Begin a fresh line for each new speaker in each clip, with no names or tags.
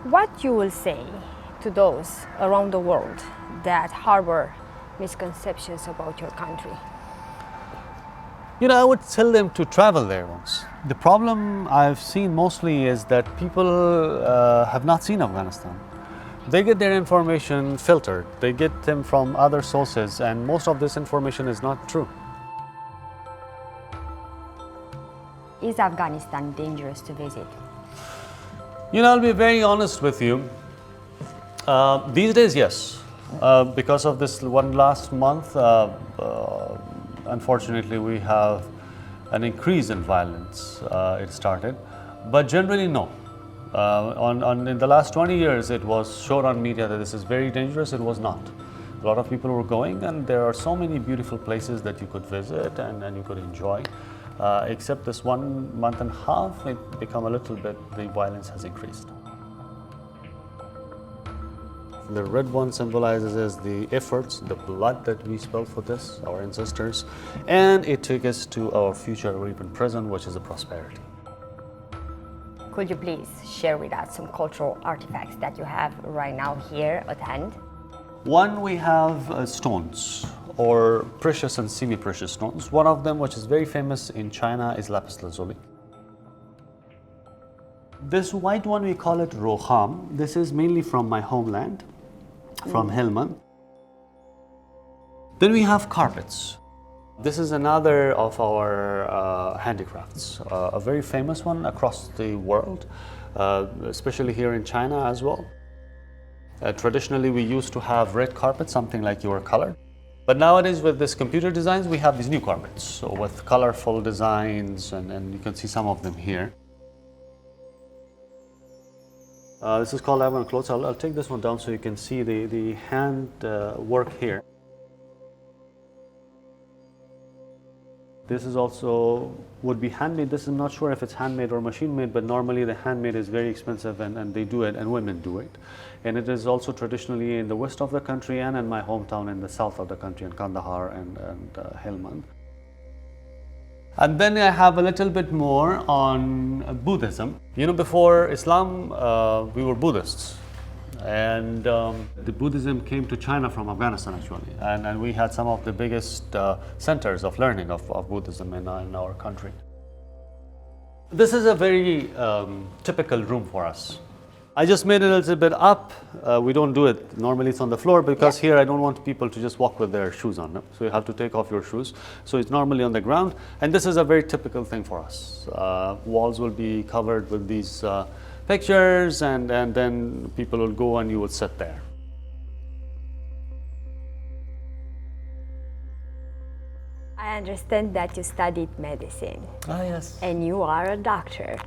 What you will say to those around the world that harbor misconceptions about your country?
I would tell them to travel there once. The problem I've seen mostly is that people have not seen Afghanistan. They get their information filtered. They get them from other sources, and most of this information is not true.
Is Afghanistan dangerous to visit?
I'll be very honest with you. These days, yes. Because of this one last month, unfortunately, we have an increase in violence. It started, but generally, no. In the last 20 years, it was shown on media that this is very dangerous. It was not. A lot of people were going, and there are so many beautiful places that you could visit and you could enjoy. Except this 1 month and a half, it become a little bit, the violence has increased. The red one symbolizes the efforts, the blood that we spilled for this, our ancestors, and it took us to our future or even present, which is the prosperity.
Could you please share with us some cultural artifacts that you have right now here at hand?
One, we have stones, or precious and semi-precious stones. One of them, which is very famous in China, is lapis lazuli. This white one, we call it roham. This is mainly from my homeland, from Helmand. Then we have carpets. This is another of our handicrafts, a very famous one across the world, especially here in China as well. Traditionally, we used to have red carpet, something like your color. But nowadays, with this computer designs, we have these new carpets, so with colorful designs, and you can see some of them here. This is called Ioana clothes. I'll take this one down so you can see the hand work here. This is also would be handmade. This is not sure if it's handmade or machine made, but normally the handmade is very expensive, and they do it, and women do it. And it is also traditionally in the west of the country and in my hometown in the south of the country, in Kandahar and Helmand. And then I have a little bit more on Buddhism. Before Islam, we were Buddhists. And the Buddhism came to China from Afghanistan, actually. And we had some of the biggest centers of learning of Buddhism in our country. This is a very typical room for us. I just made it a little bit up. We don't do it. Normally it's on the floor, because here I don't want people to just walk with their shoes on. No? So you have to take off your shoes. So it's normally on the ground. And this is a very typical thing for us. Walls will be covered with these pictures, and then people will go and you will sit there.
I understand that you studied medicine.
Ah, yes.
And you are a doctor.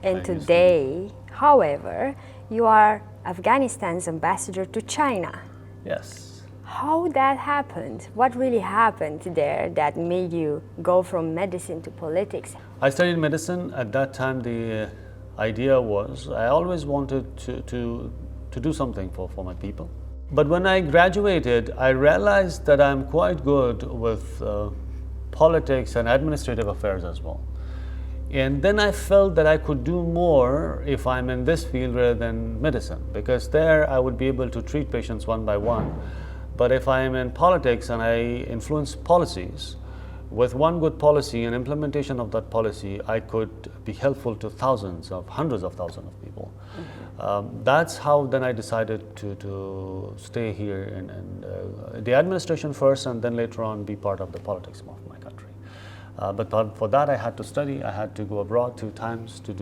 And today, however, you are Afghanistan's ambassador to China.
Yes.
How that happened? What really happened there that made you go from medicine to politics?
I studied medicine. At that time, the idea was I always wanted to do something for my people. But when I graduated, I realized that I'm quite good with politics and administrative affairs as well. And then I felt that I could do more if I'm in this field rather than medicine, because there I would be able to treat patients one by one. But if I'm in politics and I influence policies, with one good policy and implementation of that policy, I could be helpful to hundreds of thousands of people. Mm-hmm. That's how then I decided to stay here in the administration first, and then later on be part of the politics of my country. But for that I had to study. I had to go abroad 2 times to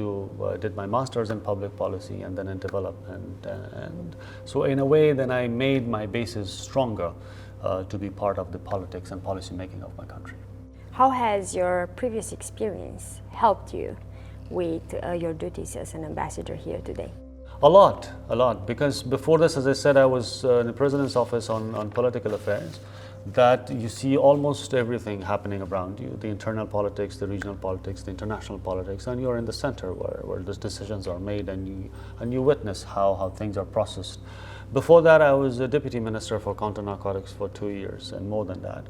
did my master's in public policy and then in development. And so in a way then I made my basis stronger to be part of the politics and policy making of my country.
How has your previous experience helped you with your duties as an ambassador here today?
A lot, because before this, as I said, I was in the President's office on political affairs, that you see almost everything happening around you, the internal politics, the regional politics, the international politics, and you're in the center where those decisions are made, and you witness how things are processed. Before that, I was a deputy minister for counter-narcotics for 2 years and more than that.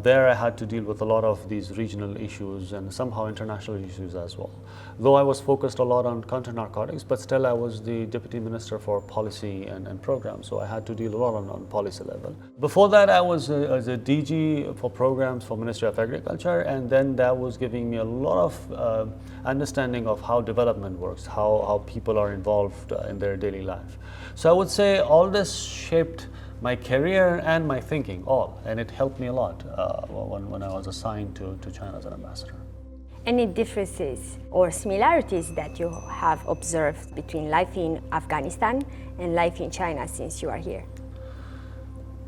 There I had to deal with a lot of these regional issues and somehow international issues as well. Though I was focused a lot on counter-narcotics, but still I was the deputy minister for policy and programs, so I had to deal a lot on policy level. Before that, I was as a DG for programs for Ministry of Agriculture, and then that was giving me a lot of understanding of how development works, how people are involved in their daily life. So I would say all this shaped my career and my thinking, all, and it helped me a lot when I was assigned to China as an ambassador.
Any differences or similarities that you have observed between life in Afghanistan and life in China since you are here?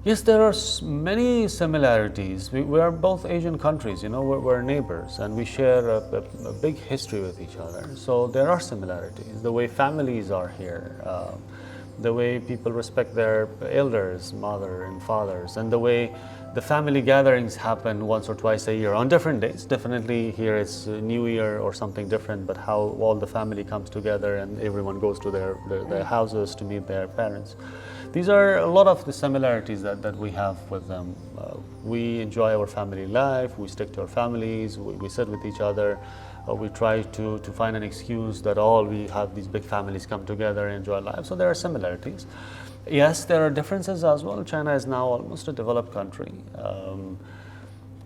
Yes, there are many similarities. We are both Asian countries, you know, we're neighbors and we share a big history with each other. So there are similarities. The way families are here, the way people respect their elders, mother and fathers, and the way the family gatherings happen once or twice a year on different days. Definitely here it's New Year or something different, but how all the family comes together and everyone goes to their houses to meet their parents. These are a lot of the similarities that we have with them. We enjoy our family life, we stick to our families, we sit with each other. We try to find an excuse that we have these big families come together and enjoy life. So there are similarities. Yes, there are differences as well. China is now almost a developed country.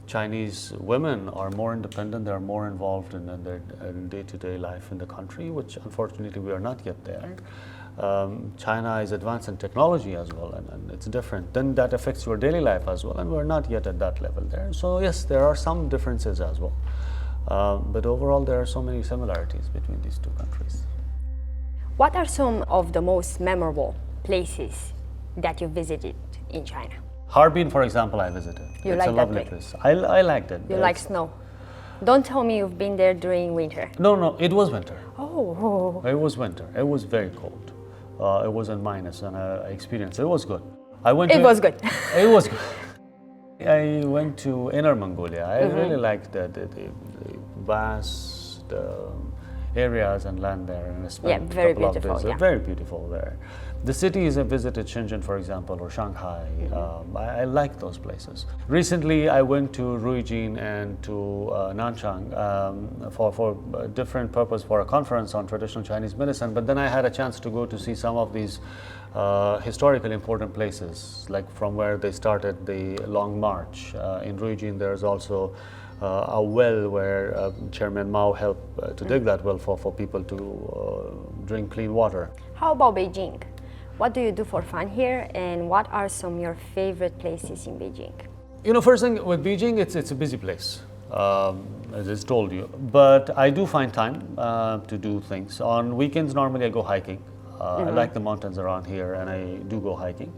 Chinese women are more independent, they are more involved in their day-to-day life in the country, which unfortunately we are not yet there. China is advanced in technology as well, and it's different. Then that affects your daily life as well, and we're not yet at that level there. So yes, there are some differences as well. But overall, there are so many similarities between these two countries.
What are some of the most memorable places that you visited in China?
Harbin, for example, I visited. It's a lovely place. I liked it.
You like snow? Don't tell me you've been there during winter.
No, it was winter.
Oh.
It was winter. It was very cold. It was in minus, and I experienced it. It was good. It was good. It was good. I went to Inner Mongolia. I really liked the vast areas and land there, and I spent
very
a couple
beautiful,
of days. Very beautiful there. The cities I visited, Shenzhen, for example, or Shanghai. I like those places. Recently, I went to Ruijin and to Nanchang for a different purpose, for a conference on traditional Chinese medicine. But then I had a chance to go to see some of these historically important places, like from where they started the Long March. In Ruijin, there's also a well where Chairman Mao helped to dig that well for people to drink clean water.
How about Beijing? What do you do for fun here, and what are some of your favorite places in Beijing?
You know, first thing with Beijing, it's a busy place, as I told you. But I do find time to do things. On weekends, normally I go hiking. I like the mountains around here, and I do go hiking.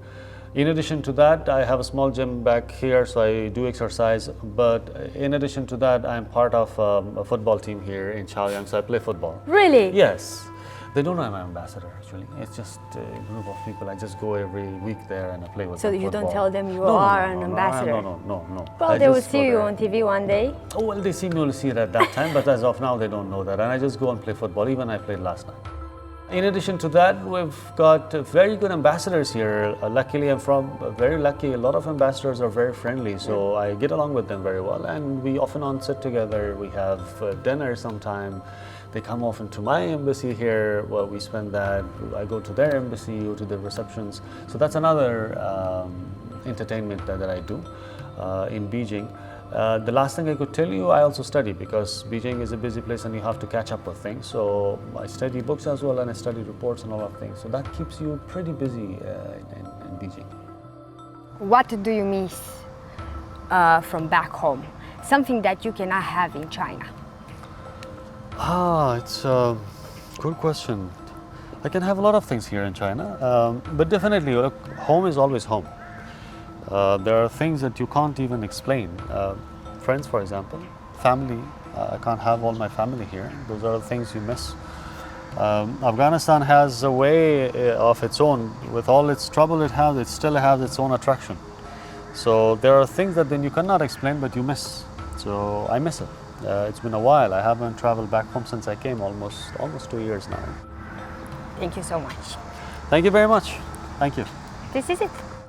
In addition to that, I have a small gym back here, so I do exercise. But in addition to that, I'm part of a football team here in Chaoyang, so I play football.
Really?
Yes. They don't know I'm an ambassador, actually. It's just a group of people. I just go every week there and I play with them.
So you don't tell them you are an ambassador?
No.
Well, they will see you on TV one day.
Oh, well, they will see it at that time, but as of now, they don't know that. And I just go and play football. Even I played last night. In addition to that, we've got very good ambassadors here. Luckily, I'm very lucky. A lot of ambassadors are very friendly, so I get along with them very well. And we often sit together. We have dinner sometime. They come often to my embassy here. Well, we spend that. I go to their embassy or to the receptions. So that's another entertainment that I do in Beijing. The last thing I could tell you, I also study, because Beijing is a busy place and you have to catch up with things. So I study books as well, and I study reports and all of things. So that keeps you pretty busy in Beijing.
What do you miss from back home? Something that you cannot have in China?
It's a good question. I can have a lot of things here in China, but definitely, look, home is always home. There are things that you can't even explain. Friends, for example, family. I can't have all my family here. Those are the things you miss. Afghanistan has a way of its own. With all its trouble it still has its own attraction. So there are things that then you cannot explain, but you miss. So I miss it. It's been a while. I haven't traveled back home since I came, almost 2 years now.
Thank you so much.
Thank you very much. Thank you.
This is it.